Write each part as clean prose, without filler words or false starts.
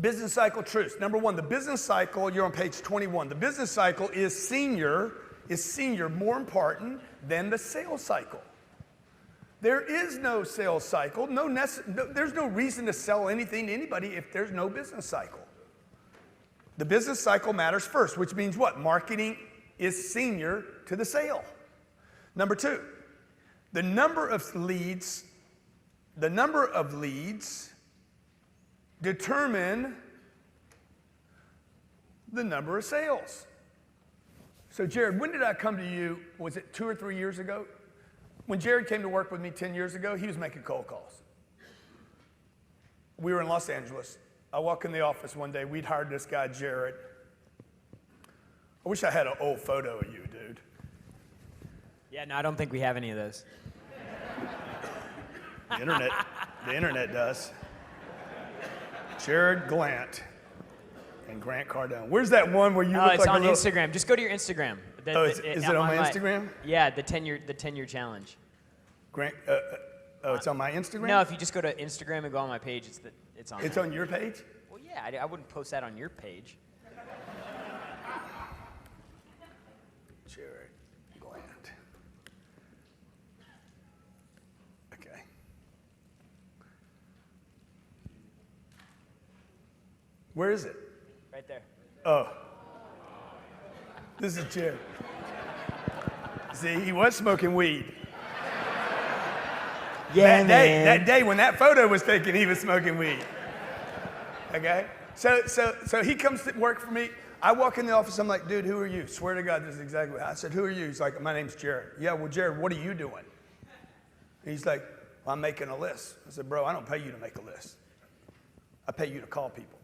Business cycle truths. Number one, the business cycle, you're on page 21. The business cycle is senior more important than the sales cycle. There is no sales cycle. There's no reason to sell anything to anybody if there's no business cycle. The business cycle matters first, which means what? Marketing is senior to the sale. Number two, the number of leads determine the number of sales. So Jared, when did I come to you? Was it 2 or 3 years ago? When Jared came to work with me 10 years ago, he was making cold calls. We were in Los Angeles. I walk in the office one day. We'd hired this guy, Jared. I wish I had an old photo of you, dude. Yeah, no, I don't think we have any of those. The internet does. Jared Glant and Grant Cardone. Where's that one where you look like a little... Oh, it's on Instagram. Just go to your Instagram. Is it on my Instagram? Yeah, the 10-year challenge. Grant, it's on my Instagram? No, if you just go to Instagram and go on my page, it's on It's there. on your page? Well, yeah, I wouldn't post that on your page. Jared Glant. Okay. Where is it? Right there. Oh. This is Jared. See, he was smoking weed. Yeah, that day when that photo was taken, he was smoking weed. Okay? So he comes to work for me. I walk in the office, I'm like, dude, who are you? Swear to God, this is exactly what I said, who are you? He's like, my name's Jared. Yeah, well, Jared, what are you doing? And he's like, well, I'm making a list. I said, bro, I don't pay you to make a list. I pay you to call people.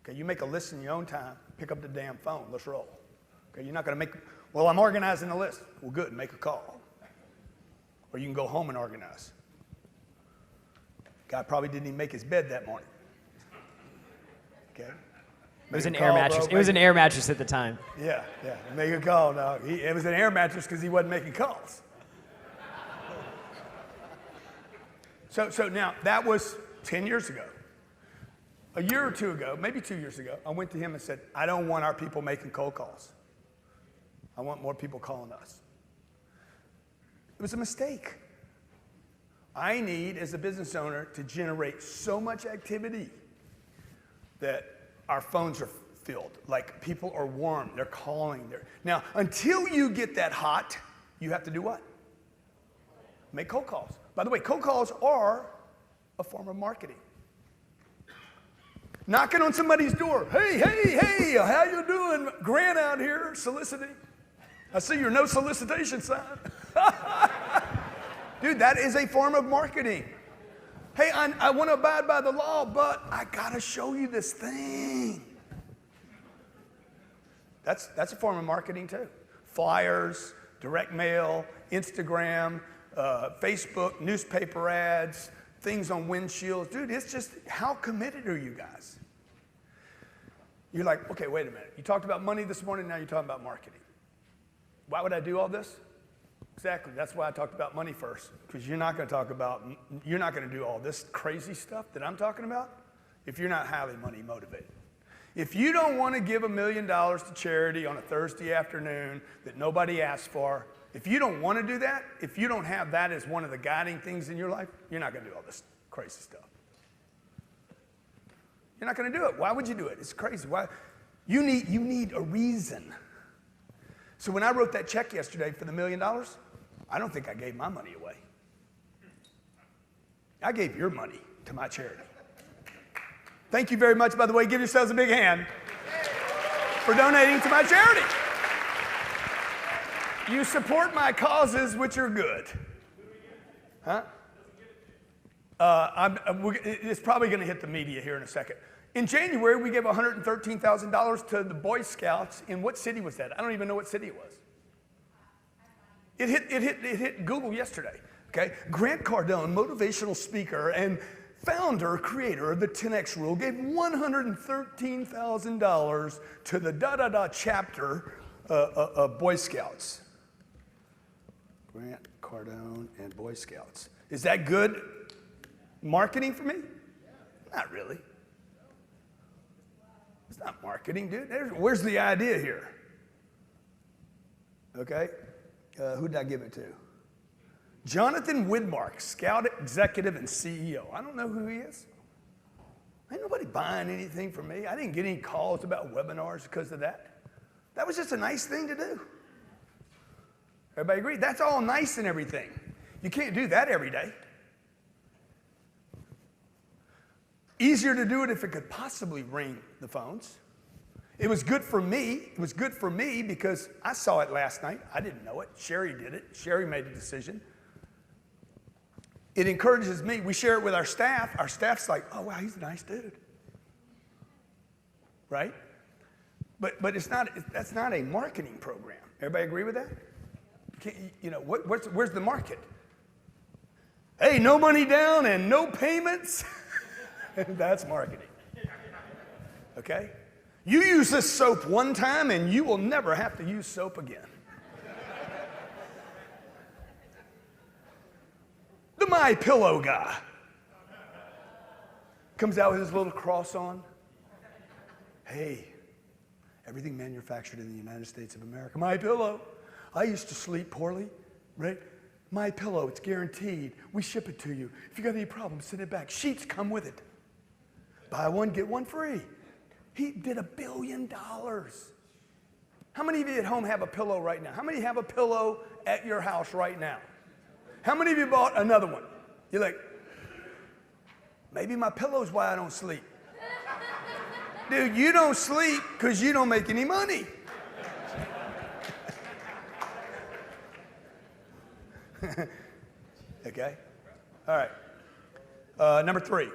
Okay, you make a list in your own time, pick up the damn phone, let's roll. Okay, you're not gonna well, I'm organizing the list. Well, good, make a call. Or you can go home and organize. Guy probably didn't even make his bed that morning. Okay? It was an air mattress. It was an air mattress at the time. Yeah, make a call, dog. It was an air mattress because he wasn't making calls. So now, that was 10 years ago. A year or two ago, maybe 2 years ago, I went to him and said, I don't want our people making cold calls. I want more people calling us. It was a mistake. I need, as a business owner, to generate so much activity that our phones are filled. Like, people are warm, they're calling. Now, until you get that hot, you have to do what? Make cold calls. By the way, cold calls are a form of marketing. Knocking on somebody's door. Hey, how you doing? Grant out here soliciting. I see your no solicitation sign. Dude, that is a form of marketing. Hey, I want to abide by the law, but I got to show you this thing. That's a form of marketing too. Flyers, direct mail, Instagram, Facebook, newspaper ads, things on windshields. Dude, it's just, how committed are you guys? You're like, okay, wait a minute. You talked about money this morning, now you're talking about marketing. Why would I do all this? Exactly, that's why I talked about money first, because you're not going to do all this crazy stuff that I'm talking about if you're not highly money motivated. If you don't want to give $1 million to charity on a Thursday afternoon that nobody asked for, if you don't want to do that, if you don't have that as one of the guiding things in your life, you're not going to do all this crazy stuff. You're not going to do it. Why would you do it? It's crazy. Why? You need a reason. So when I wrote that check yesterday for the $1 million, I don't think I gave my money away. I gave your money to my charity. Thank you very much, by the way. Give yourselves a big hand for donating to my charity. You support my causes, which are good. Huh? It's probably going to hit the media here in a second. In January, we gave $113,000 to the Boy Scouts. In what city was that? I don't even know what city it was. It hit Google yesterday. Okay, Grant Cardone, motivational speaker and founder, creator of the 10X Rule, gave $113,000 to the chapter of Boy Scouts. Grant Cardone and Boy Scouts. Is that good marketing for me? Not really. It's not marketing, dude. Where's the idea here? Okay? Who did I give it to? Jonathan Widmark, Scout Executive and CEO. I don't know who he is. Ain't nobody buying anything from me. I didn't get any calls about webinars because of that. That was just a nice thing to do. Everybody agree? That's all nice and everything. You can't do that every day. Easier to do it if it could possibly ring the phones. It was good for me. It was good for me because I saw it last night. I didn't know it. Sherry did it. Sherry made the decision. It encourages me. We share it with our staff. Our staff's like, oh, wow, he's a nice dude. Right? But that's not a marketing program. Everybody agree with that? Where's the market? Hey, no money down and no payments. That's marketing. Okay? You use this soap one time and you will never have to use soap again. The My Pillow guy comes out with his little cross on. Hey, everything manufactured in the United States of America. My Pillow. I used to sleep poorly, right? My Pillow, it's guaranteed. We ship it to you. If you got any problems, send it back. Sheets come with it. Buy one, get one free. He did $1 billion. How many of you at home have a pillow right now? How many have a pillow at your house right now? How many of you bought another one? You're like, maybe my pillow's why I don't sleep. Dude, you don't sleep because you don't make any money. Okay? All right. Number 3,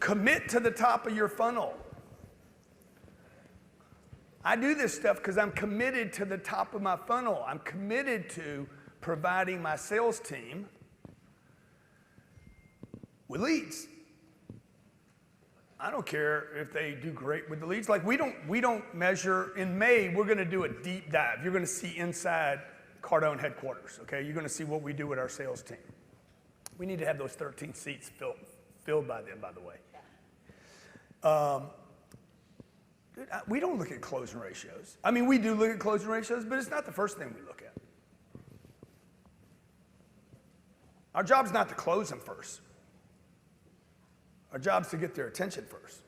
commit to the top of your funnel. I do this stuff because I'm committed to the top of my funnel. I'm committed to providing my sales team with leads. I don't care if they do great with the leads. Like we don't measure. In May, we're going to do a deep dive. You're going to see inside Cardone headquarters, okay? You're going to see what we do with our sales team. We need to have those 13 seats filled by them, by the way. Dude, we don't look at closing ratios. I mean, we do look at closing ratios, but it's not the first thing we look at. Our job's not to close them first. Our job's to get their attention first.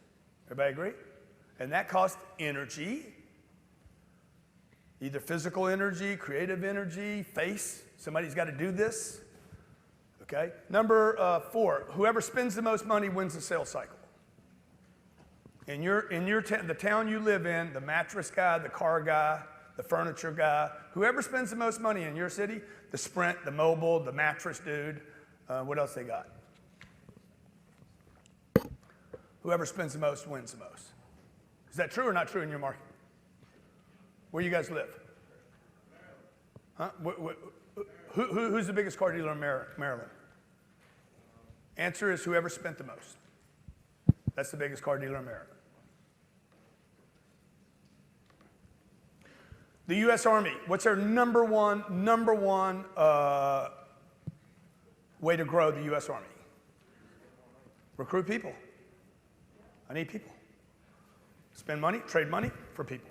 Everybody agree? And that costs energy. Either physical energy, creative energy, face. Somebody's got to do this. Okay? Number 4, whoever spends the most money wins the sales cycle. In the town you live in, the mattress guy, the car guy, the furniture guy, whoever spends the most money in your city, the Sprint, the Mobile, the mattress dude, what else they got? Whoever spends the most wins the most. Is that true or not true in your market? Where you guys live? Huh? Who's the biggest car dealer in Maryland? Answer is whoever spent the most. That's the biggest car dealer in Maryland. The U.S. Army, what's their number one way to grow the U.S. Army? Recruit people. I need people. Spend money, trade money for people.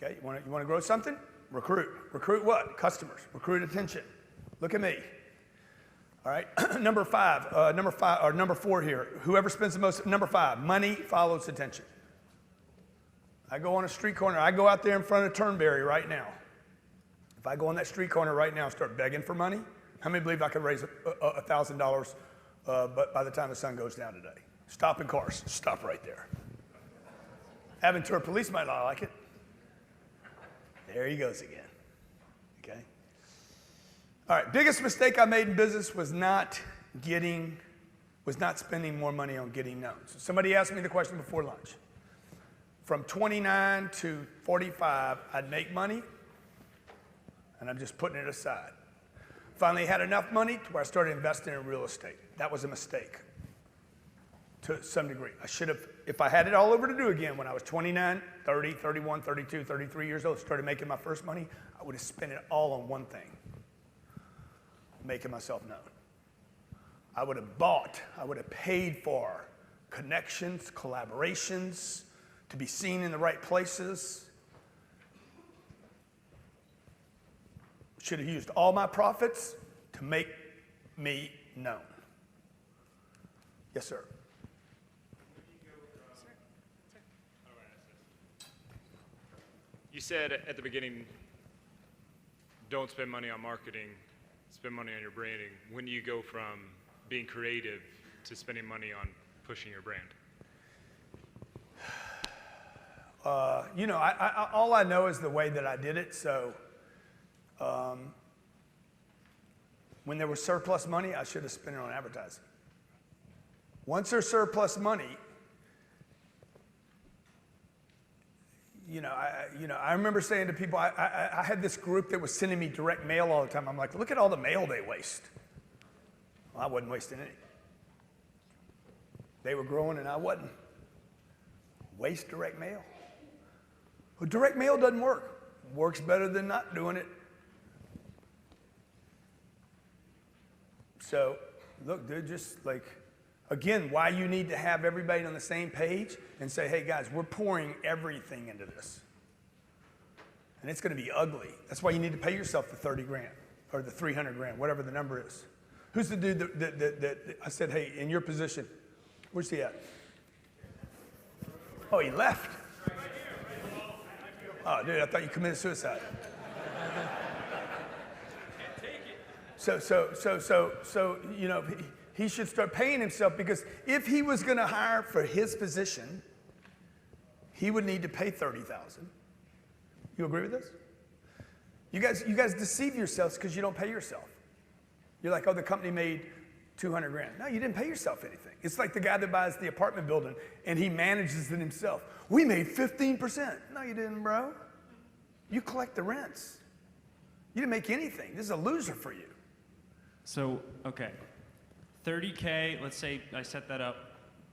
Okay, you want to grow something? Recruit. Recruit what? Customers. Recruit attention. Look at me. All right, number 4 here. Whoever spends the most, number 5, money follows attention. I go on a street corner. I go out there in front of Turnberry right now. If I go on that street corner right now and start begging for money, how many believe I could raise $1,000 but by the time the sun goes down today? Stopping cars. Stop right there. Aventura police might not like it. There he goes again. Okay. All right. Biggest mistake I made in business was not spending more money on getting known. So somebody asked me the question before lunch. From 29 to 45, I'd make money, and I'm just putting it aside. Finally had enough money to where I started investing in real estate. That was a mistake to some degree. I should have, if I had it all over to do again when I was 29, 30, 31, 32, 33 years old, started making my first money, I would have spent it all on one thing, making myself known. I would have paid for connections, collaborations, to be seen in the right places. Should have used all my profits to make me known. Yes, sir. You said at the beginning, don't spend money on marketing, spend money on your branding. When do you go from being creative to spending money on pushing your brand? All I know is the way that I did it. So when there was surplus money, I should have spent it on advertising. Once there's surplus money, I remember saying to people, I had this group that was sending me direct mail all the time. I'm like, look at all the mail they waste. Well, I wasn't wasting any. They were growing and I wasn't. Waste direct mail. Well, direct mail doesn't work. Works better than not doing it. So, look, dude, just like, again, why you need to have everybody on the same page and say, hey, guys, we're pouring everything into this. And it's going to be ugly. That's why you need to pay yourself the 30 grand or the 300 grand, whatever the number is. Who's the dude that I said, hey, in your position, where's he at? Oh, he left. Oh, dude, I thought you committed suicide. So, he should start paying himself, because if he was going to hire for his position, he would need to pay $30,000. You agree with this? You guys deceive yourselves because you don't pay yourself. You're like, oh, the company made 200 grand. No, you didn't pay yourself anything. It's like the guy that buys the apartment building and he manages it himself. We made 15%. No, you didn't, bro. You collect the rents. You didn't make anything. This is a loser for you. So, okay, 30K, let's say I set that up.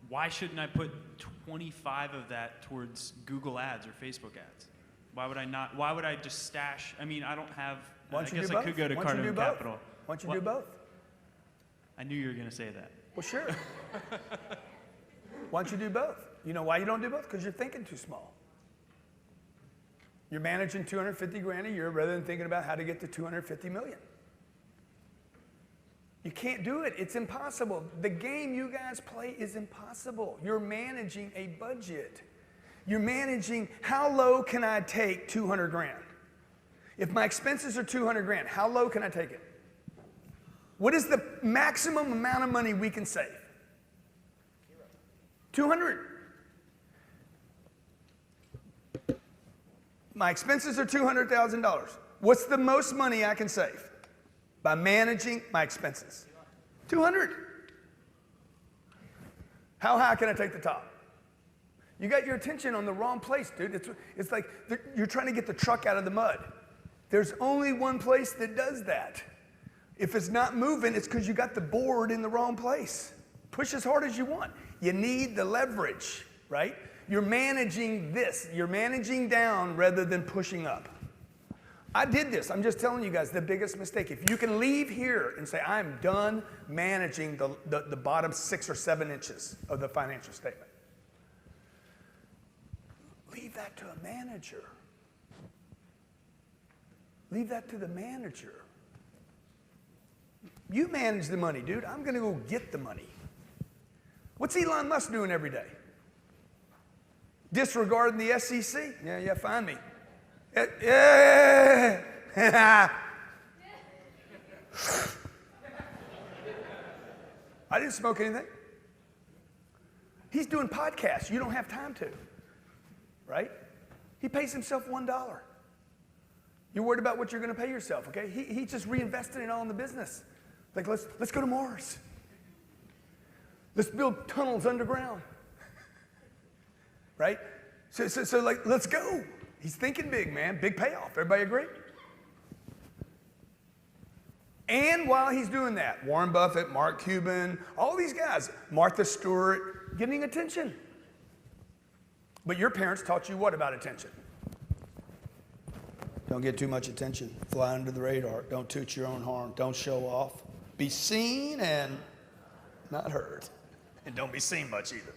Why shouldn't I put 25 of that towards Google ads or Facebook ads? Why would I not? Why would I just stash? I mean, I don't have, I guess I could go to Cardinal Capital. Why don't you do both? I knew you were going to say that. Well, sure. Why don't you do both? You know why you don't do both? Because you're thinking too small. You're managing 250 grand a year rather than thinking about how to get to 250 million. You can't do it. It's impossible. The game you guys play is impossible. You're managing a budget. You're managing, how low can I take 200 grand? If my expenses are 200 grand, how low can I take it? What is the maximum amount of money we can save? 200. My expenses are $200,000. What's the most money I can save by managing my expenses? 200. How high can I take the top? You got your attention on the wrong place, dude. It's like you're trying to get the truck out of the mud. There's only one place that does that. If it's not moving, it's because you got the board in the wrong place. Push as hard as you want. You need the leverage, right? You're managing this. You're managing down rather than pushing up. I did this. I'm just telling you guys the biggest mistake. If you can leave here and say, I'm done managing the bottom 6 or 7 inches of the financial statement, leave that to a manager. Leave that to the manager. You manage the money, dude. I'm going to go get the money. What's Elon Musk doing every day? Disregarding the SEC? Yeah, find me. Yeah. I didn't smoke anything. He's doing podcasts. You don't have time to, right? He pays himself $1. You're worried about what you're going to pay yourself, okay? He just reinvested it all in the business. Like, let's go to Mars. Let's build tunnels underground. Right? So like, let's go. He's thinking big, man. Big payoff. Everybody agree? And while he's doing that, Warren Buffett, Mark Cuban, all these guys, Martha Stewart, getting attention. But your parents taught you what about attention? Don't get too much attention. Fly under the radar. Don't toot your own horn. Don't show off. Be seen and not heard. And don't be seen much either.